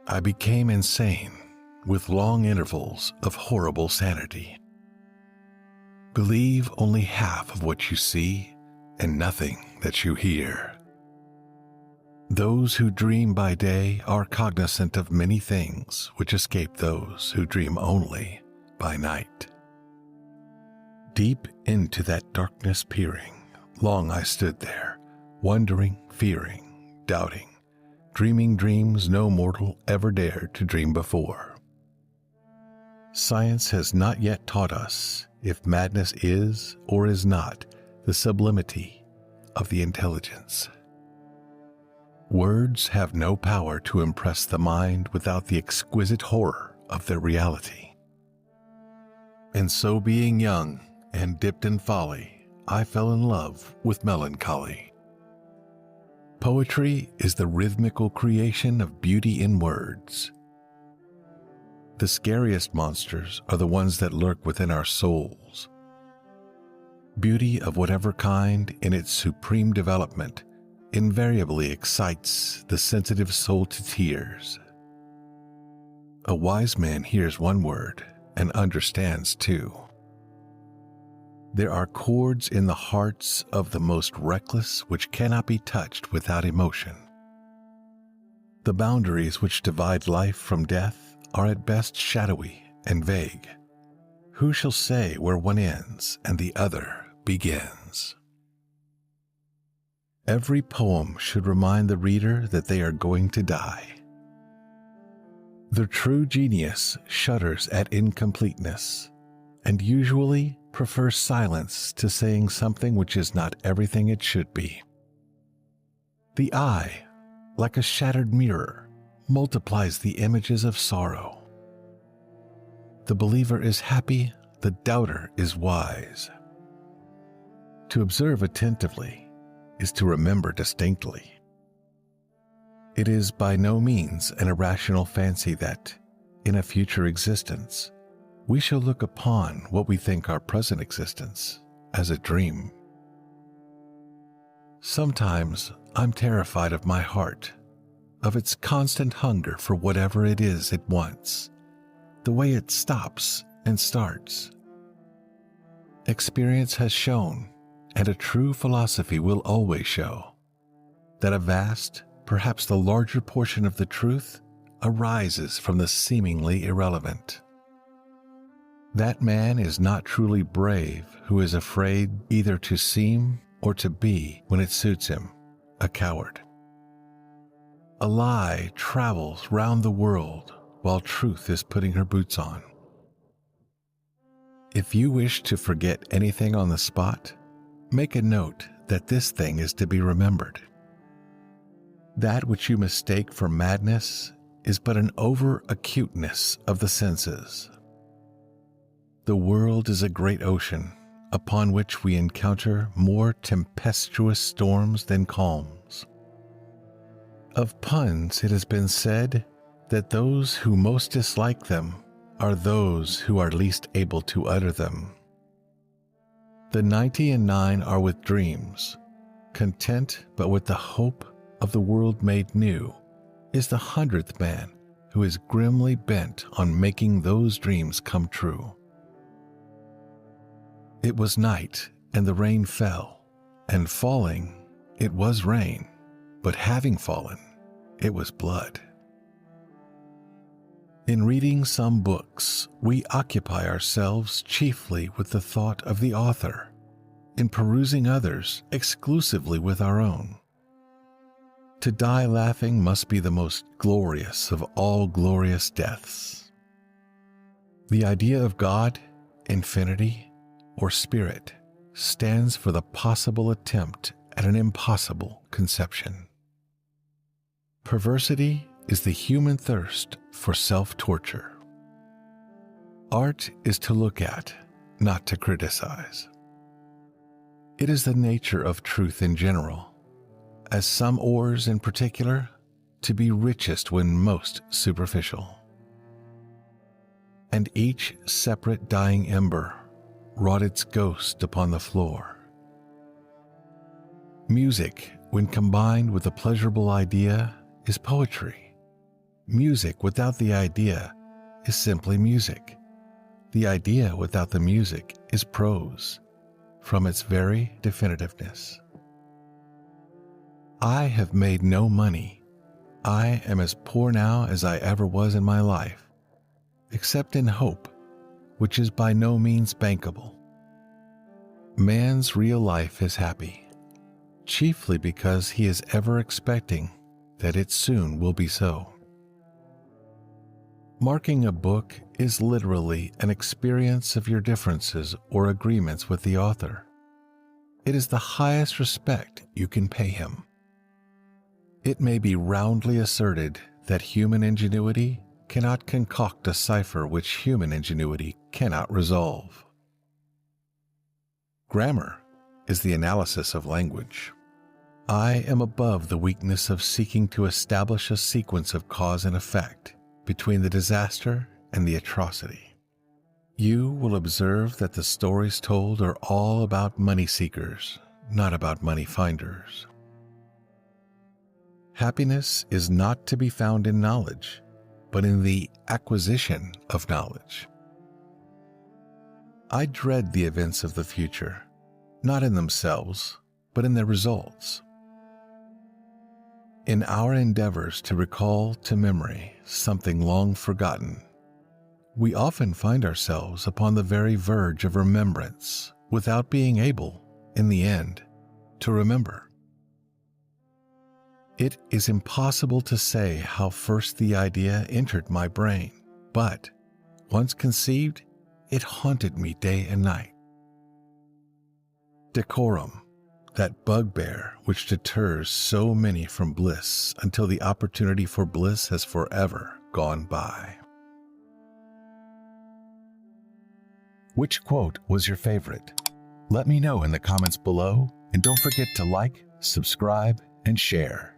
I became insane, with long intervals of horrible sanity. Believe only half of what you see and nothing that you hear. Those who dream by day are cognizant of many things which escape those who dream only by night. Deep into that darkness peering, long I stood there, wondering, fearing, doubting, dreaming dreams no mortal ever dared to dream before. Science has not yet taught us if madness is or is not the sublimity of the intelligence. Words have no power to impress the mind without the exquisite horror of their reality. And so, being young and dipped in folly, I fell in love with melancholy. Poetry is the rhythmical creation of beauty in words. The scariest monsters are the ones that lurk within our souls. Beauty of whatever kind in its supreme development invariably excites the sensitive soul to tears. A wise man hears one word and understands two. There are chords in the hearts of the most reckless which cannot be touched without emotion. The boundaries which divide life from death are at best shadowy and vague. Who shall say where one ends and the other begins? Every poem should remind the reader that they are going to die. The true genius shudders at incompleteness and usually prefers silence to saying something which is not everything it should be. The eye, like a shattered mirror, multiplies the images of sorrow. The believer is happy, the doubter is wise. To observe attentively is to remember distinctly. It is by no means an irrational fancy that, in a future existence, we shall look upon what we think our present existence as a dream. Sometimes I'm terrified of my heart, of its constant hunger for whatever it is it wants, the way it stops and starts. Experience has shown, and a true philosophy will always show, that a vast, perhaps the larger portion of the truth arises from the seemingly irrelevant. That man is not truly brave who is afraid either to seem or to be, when it suits him, a coward. A lie travels round the world while truth is putting her boots on. If you wish to forget anything on the spot, make a note that this thing is to be remembered. That which you mistake for madness is but an over-acuteness of the senses. The world is a great ocean upon which we encounter more tempestuous storms than calms. Of puns it has been said that those who most dislike them are those who are least able to utter them. The 99 are with dreams. Content but with the hope of the world made new is the 100th man who is grimly bent on making those dreams come true. It was night, and the rain fell, and falling, it was rain, but having fallen, it was blood. In reading some books, we occupy ourselves chiefly with the thought of the author, in perusing others exclusively with our own. To die laughing must be the most glorious of all glorious deaths. The idea of God, infinity, or spirit stands for the possible attempt at an impossible conception. Perversity is the human thirst for self-torture. Art is to look at, not to criticize. It is the nature of truth in general, as some ores in particular, to be richest when most superficial. And each separate dying ember wrought its ghost upon the floor. Music, when combined with a pleasurable idea, is poetry, Music without the idea is simply music. The idea without the music is prose, from its very definitiveness. I have made no money. I am as poor now as I ever was in my life, except in hope, which is by no means bankable. Man's real life is happy, chiefly because he is ever expecting that it soon will be so. Marking a book is literally an experience of your differences or agreements with the author. It is the highest respect you can pay him. It may be roundly asserted that human ingenuity cannot concoct a cipher which human ingenuity cannot resolve. Grammar is the analysis of language. I am above the weakness of seeking to establish a sequence of cause and effect between the disaster and the atrocity. You will observe that the stories told are all about money seekers, not about money finders. Happiness is not to be found in knowledge, but in the acquisition of knowledge. I dread the events of the future, not in themselves, but in their results. In our endeavors to recall to memory something long forgotten, we often find ourselves upon the very verge of remembrance without being able, in the end, to remember. It is impossible to say how first the idea entered my brain, but, once conceived, it haunted me day and night. Decorum, that bugbear which deters so many from bliss until the opportunity for bliss has forever gone by. Which quote was your favorite? Let me know in the comments below, and don't forget to like, subscribe, and share.